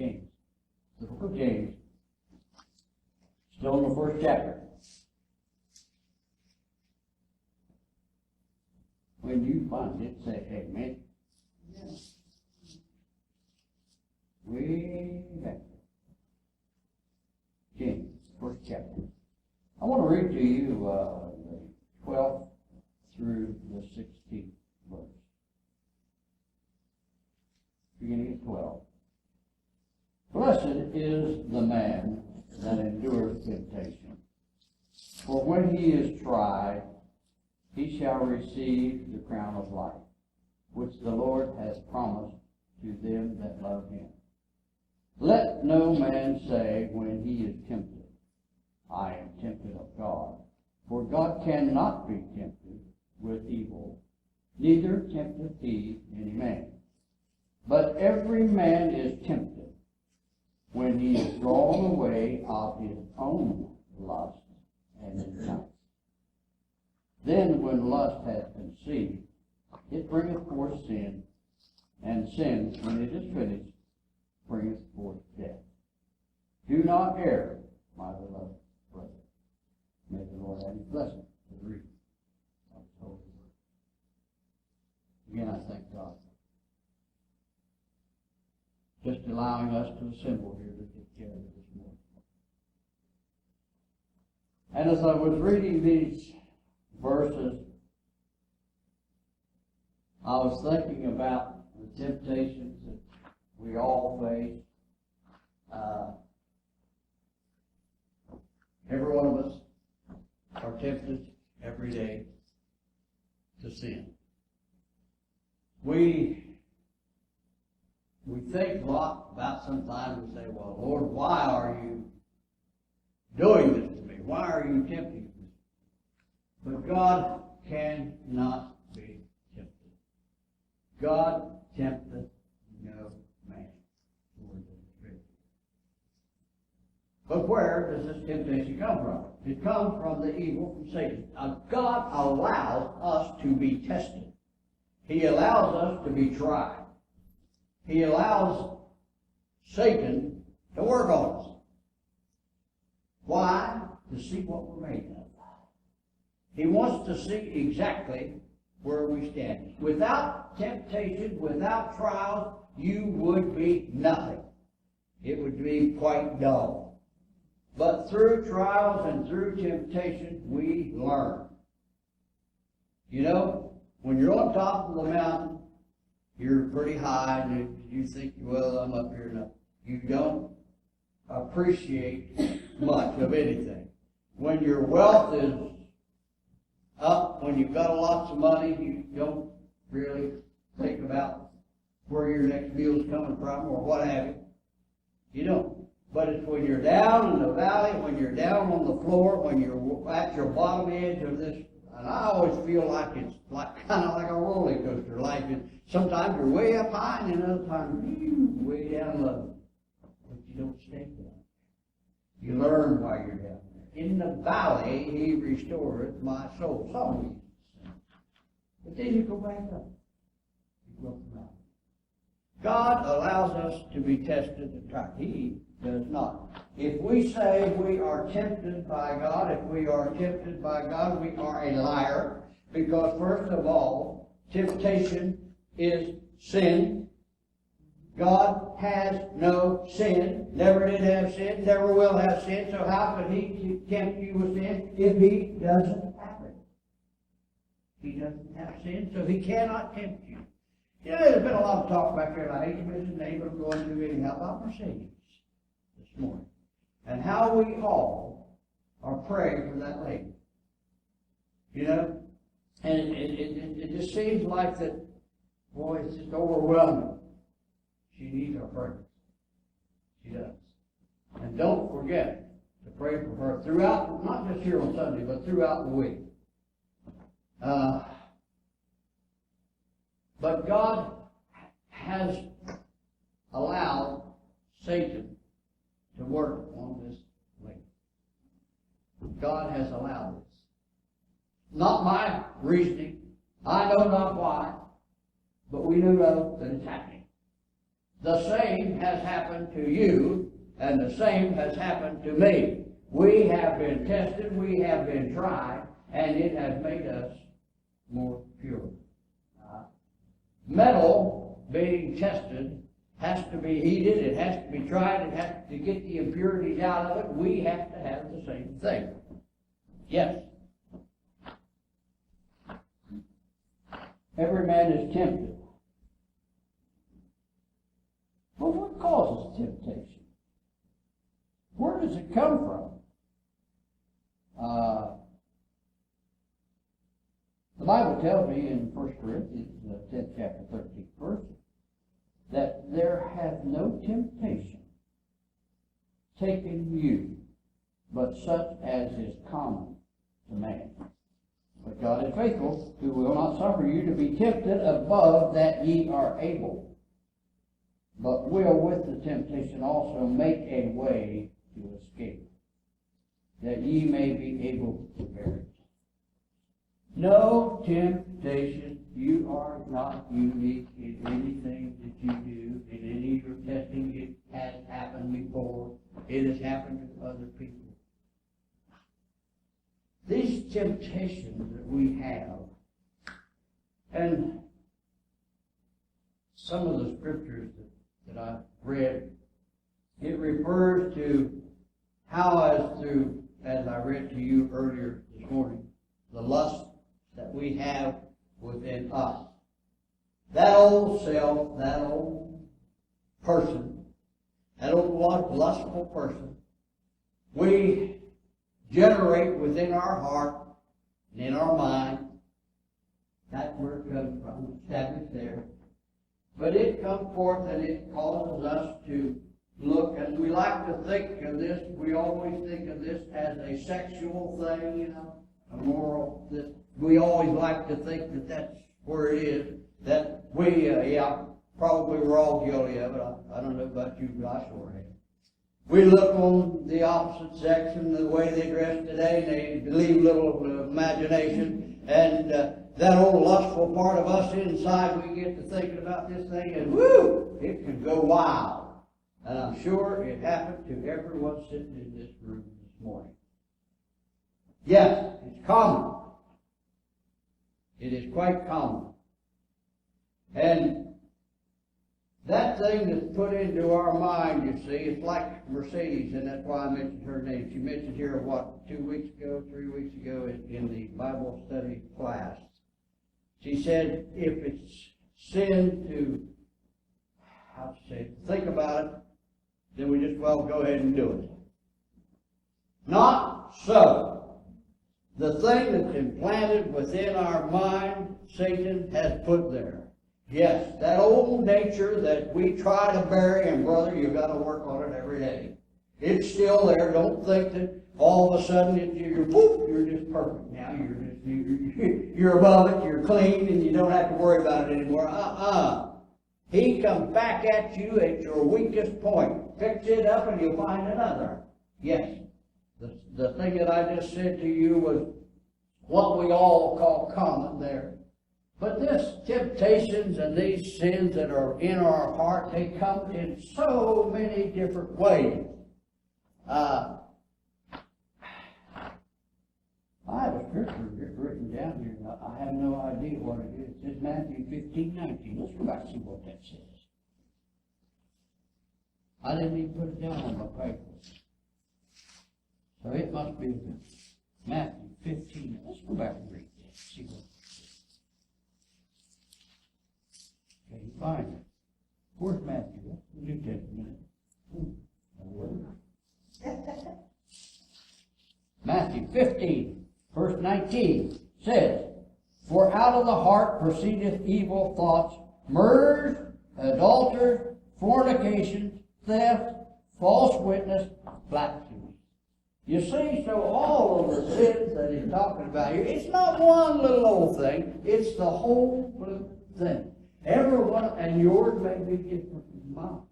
James. The book of James. Still in the first chapter. When you find it, say amen. Yeah. Way back. James, first chapter. I want to read to you the 12th through the 16th verse. Beginning at 12. Blessed is the man that endureth temptation. For when he is tried, he shall receive the crown of life, which the Lord has promised to them that love him. Let no man say when he is tempted, I am tempted of God. For God cannot be tempted with evil, neither tempteth he any man. But every man is tempted when he is drawn away of his own lust and enticed. Then when lust hath conceived, it bringeth forth sin, and sin, when it is finished, bringeth forth death. Do not err, my beloved brother. May the Lord have his blessing for the reading of his holy word. Again, I thank God for just allowing us to assemble here to get together this morning. And as I was reading these verses, I was thinking about the temptations that we all face. Every one of us are tempted every day to sin. We think a lot about sometimes we say, well, Lord, why are you doing this to me? Why are you tempting me? But God cannot be tempted. God tempteth no man. But where does this temptation come from? It comes from the evil from Satan. Now, God allows us to be tested. He allows us to be tried. He allows Satan to work on us. Why? To see what we're made of. He wants to see exactly where we stand. Without temptation, without trials, you would be nothing. It would be quite dull. But through trials and through temptation, we learn. You know, when you're on top of the mountain, you're pretty high, and you think, well, I'm up here now. You don't appreciate much of anything. When your wealth is up, when you've got lots of money, you don't really think about where your next meal's coming from or what have you. You don't. But it's when you're down in the valley, when you're down on the floor, when you're at your bottom edge of this, and I always feel like it's like kind of like a roller coaster. Like sometimes you're way up high, and then other times you're way down low. But you don't stay down. You learn while you're down there. In the valley, he restoreth my soul. Some of you. But then you go back up. You go up the mountain. God allows us to be tested and tried. He does not. If we say we are tempted by God, if we are tempted by God, we are a liar. Because first of all, temptation is sin. God has no sin, never did have sin, never will have sin. So how could he tempt you with sin if he doesn't have it? He doesn't have sin, so he cannot tempt you. You know, there's been a lot of talk back there, and I hate to mention the name, but I'm going to anyhow, about Mercedes this morning. And how we all are praying for that lady. You know? And it just seems like that, boy, it's just overwhelming. She needs our prayers. She does. And don't forget to pray for her throughout, not just here on Sunday, but throughout the week. But God has allowed Satan to work on this lady. God has allowed this. Not my reasoning. I know not why, but we know that it's happening. The same has happened to you, and the same has happened to me. We have been tested, we have been tried, and it has made us more pure. Metal being tested has to be heated, it has to be tried, it has to get the impurities out of it. We have to have the same thing. Yes. Every man is tempted. Well, what causes temptation? Where does it come from? The Bible tells me in 1 Corinthians, the 10th chapter, 13th verse, that there hath no temptation taken you, but such as is common to man. But God is faithful, who will not suffer you to be tempted above that ye are able, but will with the temptation also make a way to escape, that ye may be able to bear it. No temptation. You are not unique in anything that you do, in any of your testing. It has happened before. It has happened to other people. These temptations that we have, and some of the scriptures that I've read, it refers to how, as I read to you earlier this morning, the lust that we have within us. That old self, that old person, that old lustful person, we generate within our heart and in our mind. That's where it comes from, established there. But it comes forth and it causes us to look, and we like to think of this, we always think of this as a sexual thing, a moral, this. We always like to think that that's where it is, that we, probably we're all guilty of it. I don't know about you, but I sure have. We look on the opposite sex and the way they dress today, and they leave little imagination, and that old lustful part of us inside, we get to thinking about this thing, and whoo, it can go wild. And I'm sure it happened to everyone sitting in this room this morning. Yes, it's common. It is quite common. And that thing that's put into our mind, you see, it's like Mercedes, and that's why I mentioned her name. She mentioned here, 3 weeks ago in the Bible study class. She said, if it's sin to, think about it, then we just, go ahead and do it. Not so. The thing that's implanted within our mind, Satan has put there. Yes, that old nature that we try to bury, and brother, you've got to work on it every day. It's still there. Don't think that all of a sudden you're just perfect now. You're above it, you're clean, and you don't have to worry about it anymore. He comes back at you at your weakest point. Fix it up and you'll find another. Yes. The thing that I just said to you was what we all call common there. But this temptations and these sins that are in our heart, they come in so many different ways. I have a scripture written down here. I have no idea what it is. It says Matthew 15:19. Let's go back and see what that says. I didn't even put it down on my paper. So it must be Matthew 15. Let's go back and read this. See what it says. Okay, you find it. Where's Matthew? It'll take a minute. Matthew 15, verse 19 says, For out of the heart proceedeth evil thoughts, murders, adulteries, fornications, theft, false witness, blasphemy. You see, so all of the sins that he's talking about here, it's not one little old thing, it's the whole thing. Every one, and yours may be different from mine.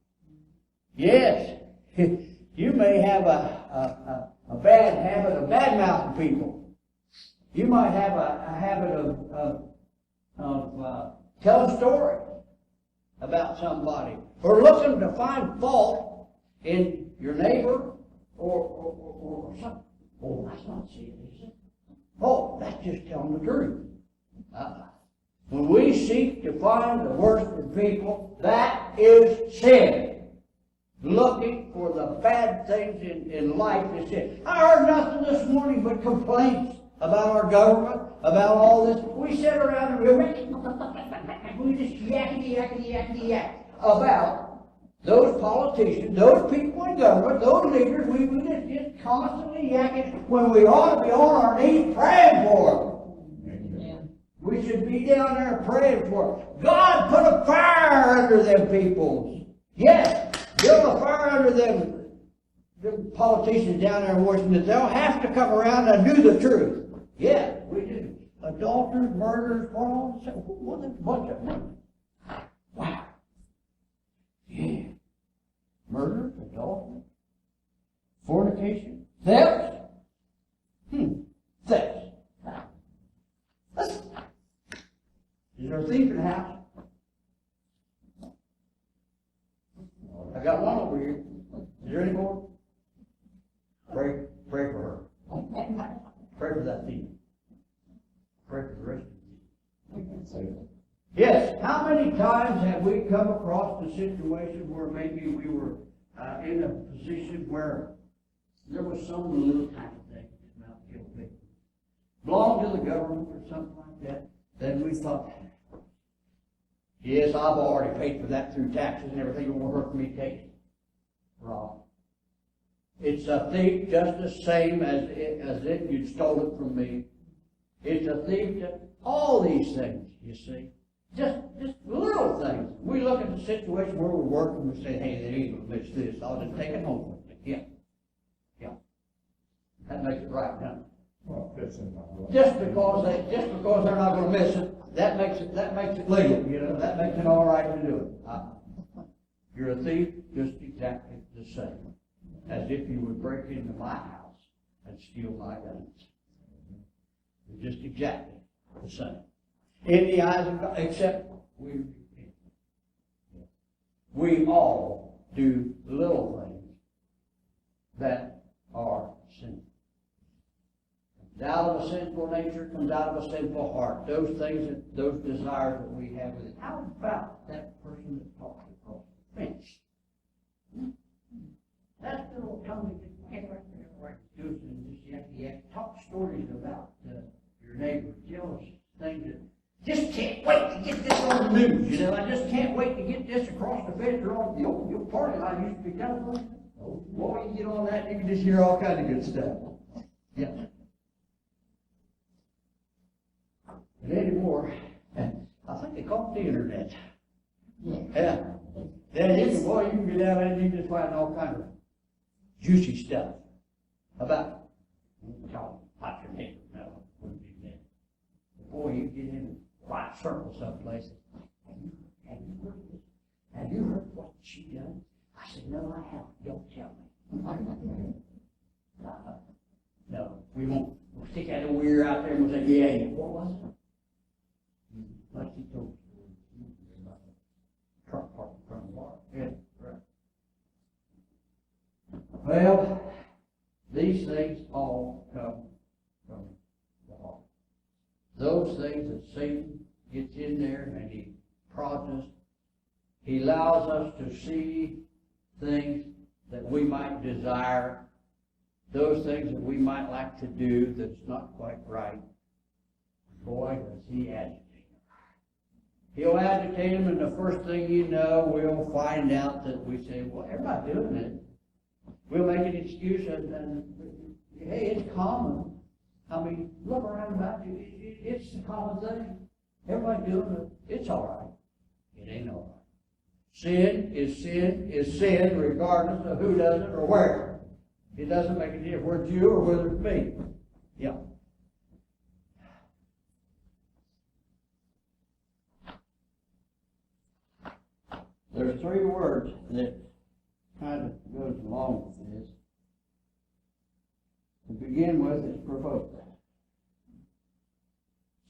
Yes, you may have a bad habit of bad-mouthing people. You might have a habit of telling stories. about somebody, or looking to find fault in your neighbor or something. Oh, that's not sin, is it? Oh, that's just telling the truth. When we seek to find the worst in people, that is sin. Looking for the bad things in life is sin. I heard nothing this morning but complaints about our government, about all this. We sit around and we just yak about those politicians, those people in government, those leaders. We just constantly yakking when we ought to be on our knees praying for them. We should be down there praying for them. God, put a fire under them people. Yes. Build a fire under them politicians down there in Washington. They'll have to come around and do the truth. Yeah, we do. Adulterers, murderers, what a bunch of them. Wow. Yeah. Murder, adultery, fornication, theft. Theft. Is there a thief in the house? I got one over here. Is there any more? Pray for her. Pray for that thief. Pray for the rest of you. Yes, how many times have we come across the situation where maybe we were in a position where there was some little kind of thing that might kill people, belonged to the government or something like that, then we thought, yes, I've already paid for that through taxes and everything. It won't hurt me to take it. Wrong. It's a thief just the same as if you'd stole it from me. It's a thief to all these things, you see. Just little things. We look at the situation where we're working, we say, hey, they ain't going to miss this. I'll just take it home with me. Yeah. That makes it right, doesn't it? Well, Just because they're not going to miss it, that makes it legal, you know. That makes it all right to do it. You're a thief just exactly the same as if you would break into my house and steal my guns. You're just exactly the same. In the eyes of God, except we all do little things that are sinful. Out of a sinful nature comes out of a sinful heart. Those things, those desires that we have within. How about that person that talks across the fence? That little tongue just talk stories about your neighbor. Tell us things that just can't wait to get this on the news. You know, I just can't wait to get this across the fence or on your party line used to be telephone. Oh boy, you get on that, you can just hear all kind of good stuff. Yeah. And anymore, I think they call it the internet. Yeah. Then you can get down there and you can just find all kinds of juicy stuff about your neighbor. No, wouldn't do that. Boy, you get in a quiet circle someplace. Have you heard what she done? I said, no, I haven't. Don't tell me. No, we won't. We'll stick out a weir out there and we'll say, yeah, what was it? Like he told you, about the truck parked in front of the bar. Yeah, right. Well, these things all come from the heart. Those things that Satan gets in there and he prods us. He allows us to see things that we might desire, those things that we might like to do that's not quite right. Boy, does he agitate them. He'll agitate them, and the first thing you know, we'll find out that we say, well, everybody's doing it. We'll make an excuse, and hey, it's common. I mean, look around about you. It's a common thing. Everybody's doing it. It's all right. It ain't all right. Sin is sin regardless of who does it or where. It doesn't make a difference whether it's you or whether it's me. Yeah. There's three words that kind of goes along with this. To begin with, it's provoke.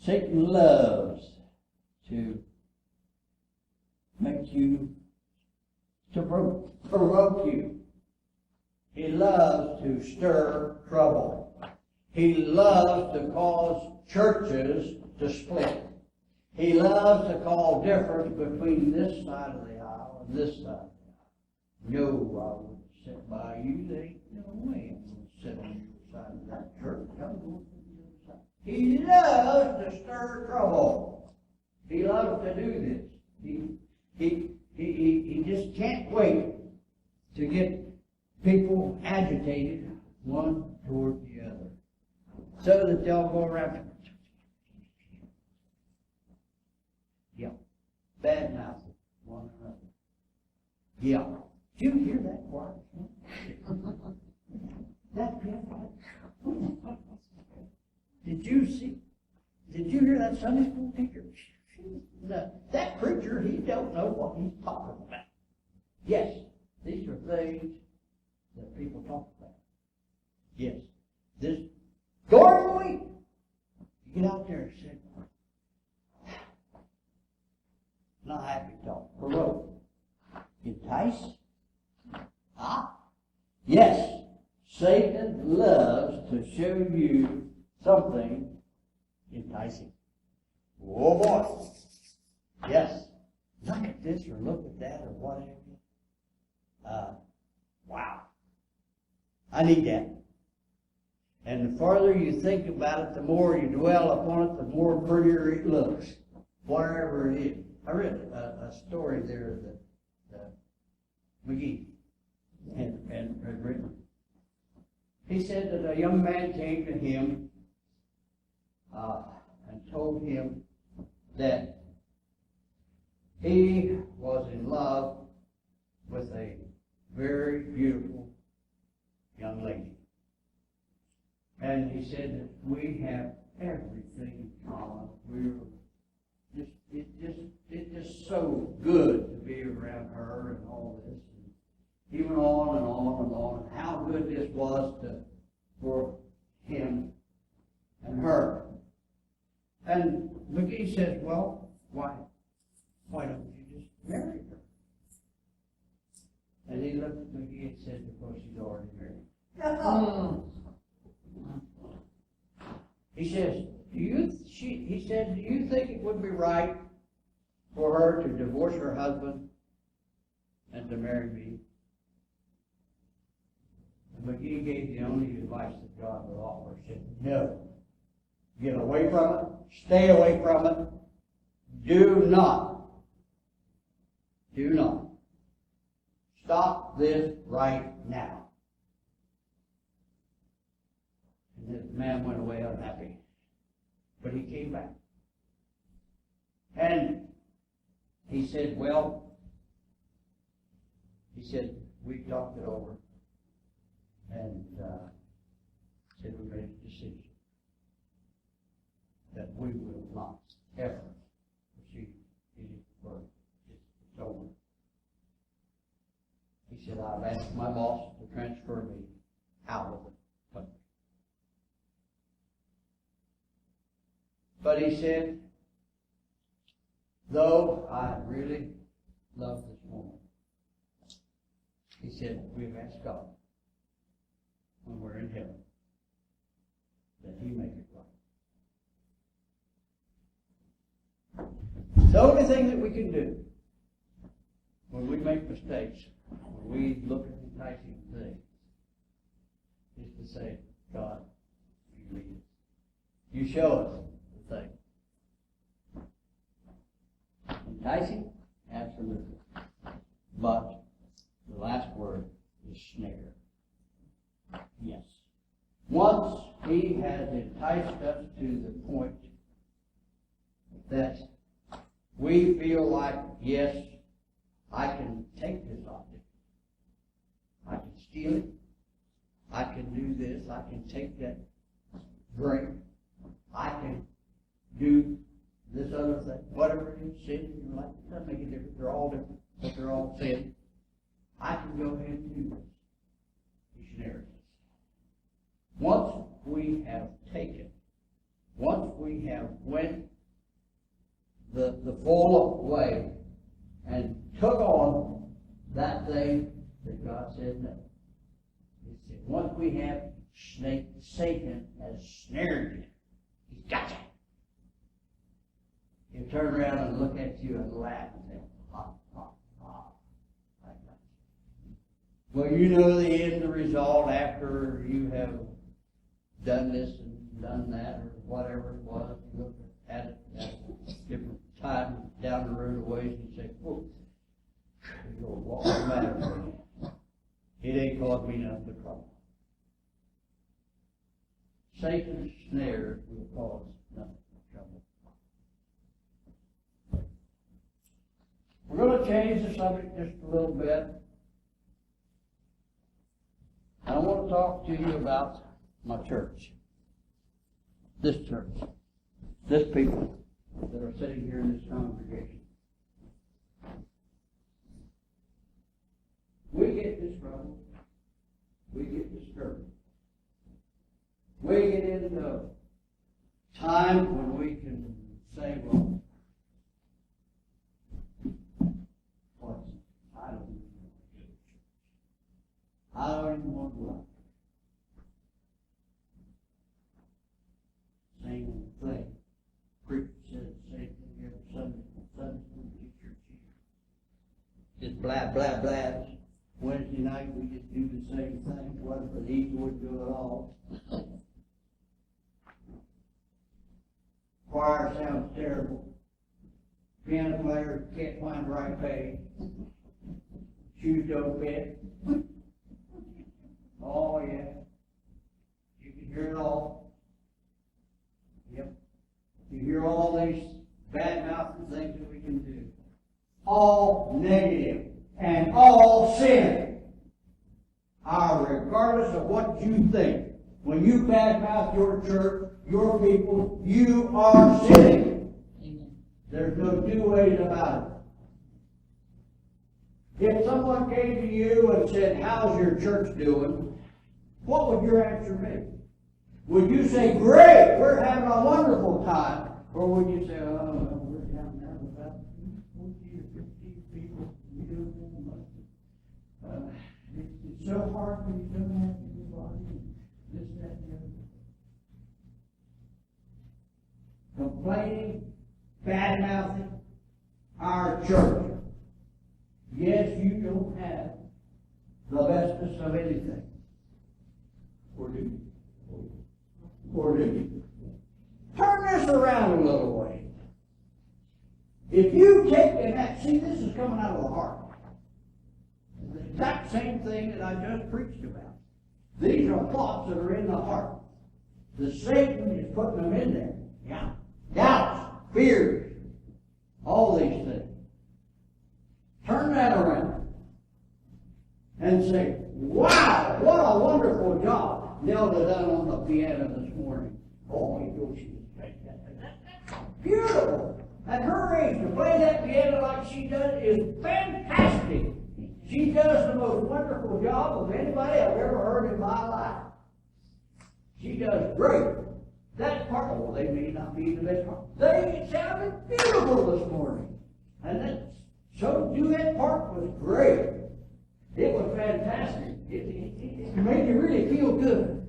Satan loves to make tempt you, to provoke you. He loves to stir trouble. He loves to cause churches to split. He loves to cause difference between this side of the aisle and this side of the aisle. No, I wouldn't sit by you. There ain't no way I'm going to sit on your side of that church. I'm going to the other side. He loves to stir trouble. He loves to do this. He just can't wait to get people agitated one toward the other, so that they'll go around. Yeah, bad mouth one another. Yeah, did you hear that choir? That piano. Did you hear that Sunday school teacher? No, that preacher, he don't know what he's talking about. Yes, these are things that people talk about. Yes, this during the week, you get out there and say, not happy talk, provoke, entice. Yes, Satan loves to show you something enticing. Oh boy. Yes. Look at this or look at that or whatever. Wow. I need that. And the farther you think about it, the more you dwell upon it, the more prettier it looks. Whatever it is. I read a story there that McGee had written. He said that a young man came to him and told him that he was in love with a very beautiful young lady. And he said that we have everything in common. It's just so good to be around her and all this. And he went on and on and on, and how good this was for him and her. And McGee says, well, why don't you just marry her? And he looked at McGee and said, because she's already married. He says, do you think it would be right for her to divorce her husband and to marry me? And McGee gave the only advice that God would offer. He said, no. Get away from it. Stay away from it. Do not. Stop this right now. And this man went away unhappy. But he came back. And he said, we talked it over. And said we made a decision that we will not ever proceed any further. It's over. He said, I've asked my boss to transfer me out of the country. But he said, though I really love this woman, he said, we've asked God when we're in heaven that he make it right. The only thing that we can do when we make mistakes, when we look at enticing things, is to say, God, you lead us. You show us the thing. Enticing? Absolutely. But the last word is snare. Yes. Once he has enticed us to the point that we feel like, yes, I can take this object. I can steal it. I can do this. I can take that drink. I can do this other thing. Whatever it is, sin, you know, it doesn't make a difference. They're all different, but they're all sin. I can go ahead and do this. He snares us. Once we have taken, once we have went the full way and took on that thing that God said no. He said, once we have Satan has snared you, he's got you. He'll turn around and look at you and laugh and say, ha, ha, ha. I got you. Well, you know the end, the result after you have done this and done that or whatever it was. You look at it at different times down the road a ways and say, whoa, what was the matter with me? It ain't caused me none but trouble. Satan's snares will cause nothing but trouble. We're going to change the subject just a little bit. I want to talk to you about my church. This church. This people that are sitting here in this congregation. We get disgruntled. We get discouraged. We get into times when we can say, well, I don't even want to go to church. I don't even want to go out. Same old thing. Preacher said the same thing every Sunday school teacher. Just blah, blah, blah. Wednesday night we just do the same thing. Wasn't for these wouldn't do it all. Choir sounds terrible. Piano player can't find the right page. Shoes don't fit. Oh yeah. You can hear it all. Yep. You hear all these bad-mouthing things that we can do. All negative and all sin. Regardless of what you think, when you badmouth your church, your people, you are sinning. Amen. There's no two ways about it. If someone came to you and said, how's your church doing? What would your answer be? Would you say, great, we're having a wonderful time? Or would you say, oh, we're down there with about 40 or 50 people. We don't know much. It's so hard when you don't have anybody. This, that, and the other. Complaining, bad-mouthing our church. Yes, you don't have the bestest of anything. Or do you? Or do you? Turn this around a little way. If you take that, see, this is coming out of the heart. The exact same thing that I just preached about. These are thoughts that are in the heart. The Satan is putting them in there. Yeah. Doubts, fears, all these things. Turn that around and say, wow, what a wonderful job Nelda done on the piano this morning. Oh, you know, she was fantastic. Beautiful. At her age, to play that piano like she does is fantastic. She does the most wonderful job of anybody I've ever heard in my life. She does great. That part, well, they may not be the best part. They sounded beautiful this morning. And that, so duet part was great. It was fantastic. It made you really feel good.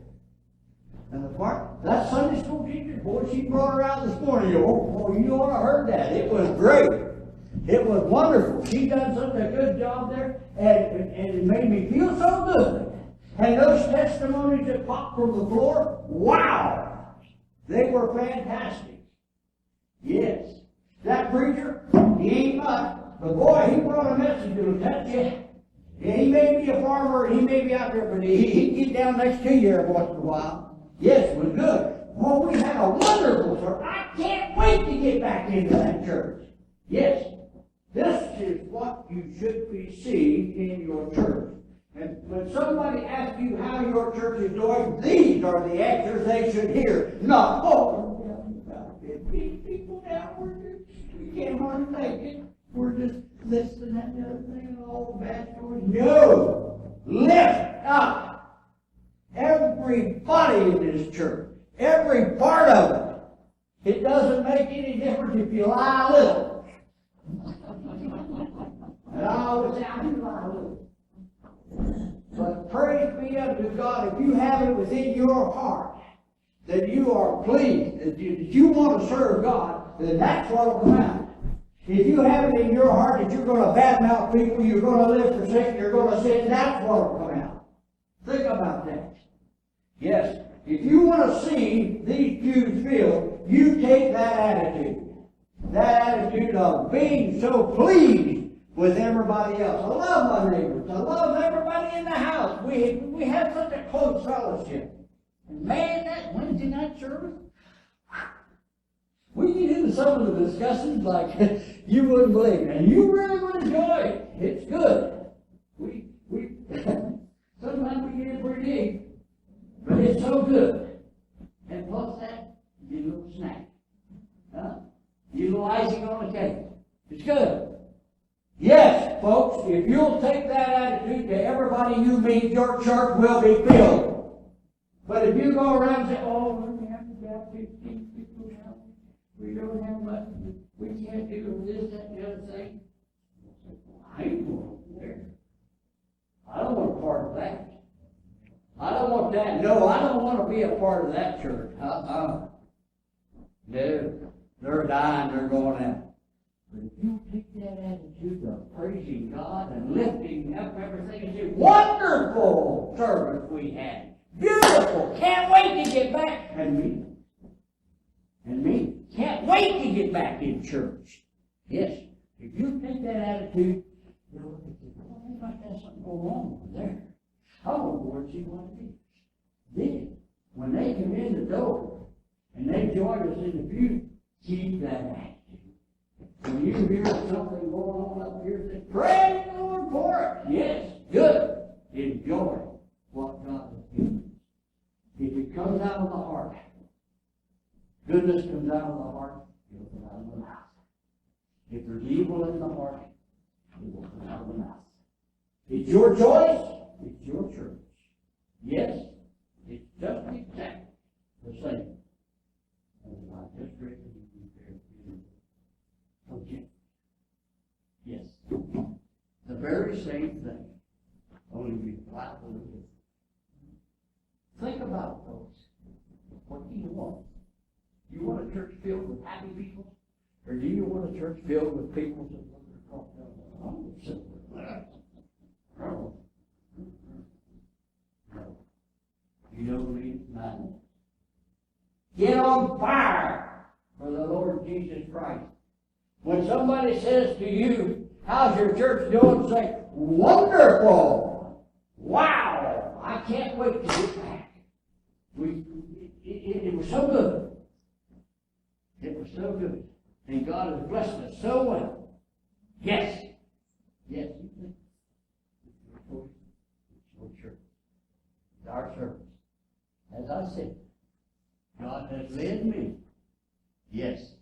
And the part, that Sunday school teacher, boy, she brought her out this morning. Oh, you ought to have heard that. It was great. It was wonderful. She done such a good job there, and it made me feel so good. And those testimonies that popped from the floor, wow, they were fantastic. Yes. That preacher, he ain't much, but boy, he brought a message that will touch you. Yeah, he may be a farmer, he may be out there, but he'd get down next to you every once in a while. Yes, it was good. Oh, we had a wonderful service. I can't wait to get back into that church. Yes. This is what you should be seeing in your church. And when somebody asks you how your church is doing, these are the answers they should hear. Not, oh, we're down about 15 people now. We can't hardly make it. We're just this and that and the other thing and all the bad stories. No! Lift up everybody in this church. Every part of it. It doesn't make any difference if you lie a little. I always say, I do lie a little. But praise be unto God, if you have it within your heart that you are pleased, that you want to serve God, then that's what will come out. If you have it in your heart that you're going to badmouth people, you're going to live for Satan, you're going to sin, that's what will come out. Think about that. Yes, if you want to see these pews filled, you take that attitude. That attitude of being so pleased with everybody else. I love my neighbors. I love everybody in the house. We have such a close fellowship. And man, that Wednesday night service, we get into some of the discussions like you wouldn't believe it. And you really would enjoy it. It's good. We sometimes we get in pretty deep, but it's so good. And plus that, you get a little snack. You little icing on the cake. It's good. Yes, folks, if you'll take that attitude to everybody you meet, your church will be filled. But if you go around and say, oh, we have to have 15 people now. We don't have much. We can't do this, that, and the other thing. I ain't going over there. I don't want a part of that. I don't want that. No, I don't want to be a part of that church. No. They're dying, they're going out. But if you take that attitude of praising God and lifting up everything and say, wonderful service we had. Beautiful. Can't wait to get back. And me. Can't wait to get back in church. Yes. If you take that attitude, you'll look and say, well, there might have something going on over there. I want to go and see what it is. Then, when they come in the door and they join us in the pew, keep that attitude. When you hear something going on up here, say, praise the Lord for it. Yes, good. Enjoy what God has given. If it comes out of the heart, goodness comes out of the heart, it'll come out of the mouth. If there's evil in the heart, it will come out of the mouth. It's your choice. It's your church. Yes, it's just exactly the same. And I just read it. Okay. Yes. The very same thing. Only we apply a little bit. Think about it, folks. What do you want? Do you want a church filled with happy people? Or do you want a church filled with people that want to talk about no. You don't need none. Get on fire for the Lord Jesus Christ. When somebody says to you, how's your church doing? Say, wonderful. Wow. I can't wait to get back. It was so good. It was so good. And God has blessed us so well. Yes. Yes. It's your church. It's our service. As I said, God has led me. Yes.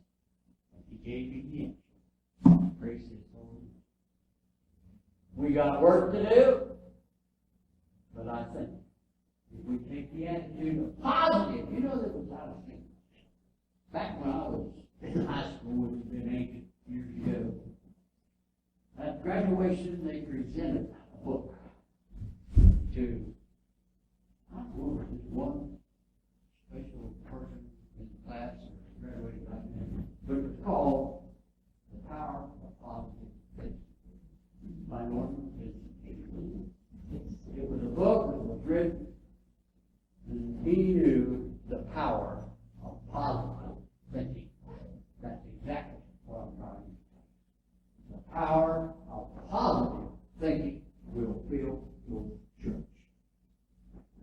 He gave me the answer. Praise His holy name. We got work to do, but I think if we take the attitude of positive, you know, that was I was thinking. Back when I was in high school, which has been ancient years ago, at graduation they presented a book to, I don't know, just one special person in the class or graduated back then. But it was called The Power of Positive Thinking by Norman Vincent. It was a book that was written, and he knew the power of positive thinking. That's exactly what I'm trying to say. The power of positive thinking will fill your church.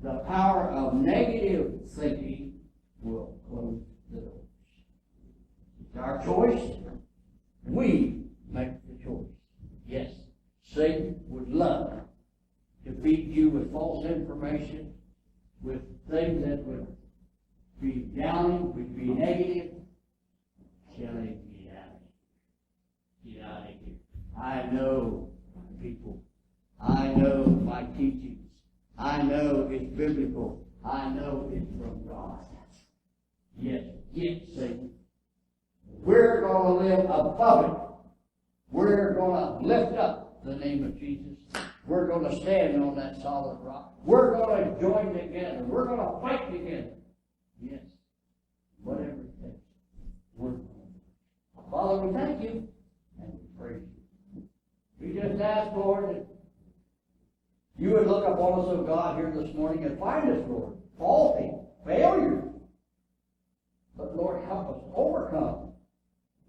The power of negative thinking will close the door. It's our choice. We make the choice. Yes, Satan would love to feed you with false information, with things that would be downing, would be negative. Tell him, get out of here. Get out of here. I know people. I know my teachings. I know it's biblical. I know it's from God. Yes, get Satan. We're going to live above it. We're going to lift up the name of Jesus. We're going to stand on that solid rock. We're going to join together. We're going to fight together. Yes. Whatever it takes. We're going to. Father, we thank you and we praise you. We just ask, Lord, that you would look upon us, oh God, here this morning and find us, Lord, faulty, failures. But Lord, help us overcome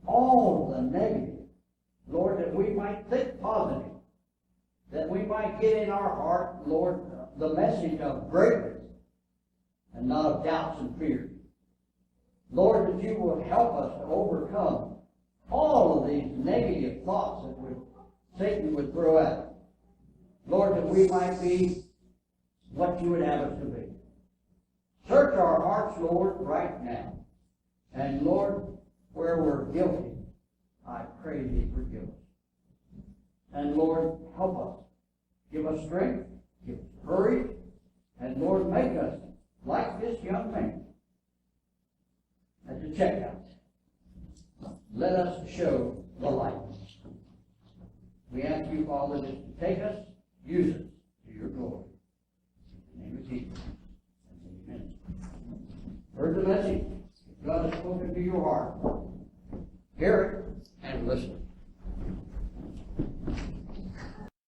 all the negative. Lord, that we might think positive. That we might get in our heart, Lord, the message of greatness and not of doubts and fears. Lord, that you will help us to overcome all of these negative thoughts that Satan would throw at us. Lord, that we might be what you would have us to be. Search our hearts, Lord, right now. And Lord, where we're guilty, I pray thee forgive us. And Lord, help us. Give us strength, give us courage, and Lord, make us like this young man at the checkout. Let us show the light. We ask you, Father, just to take us, use us to your glory. In the name of Jesus. Amen. Heard the message. God has spoken to your heart. Hear it and listen.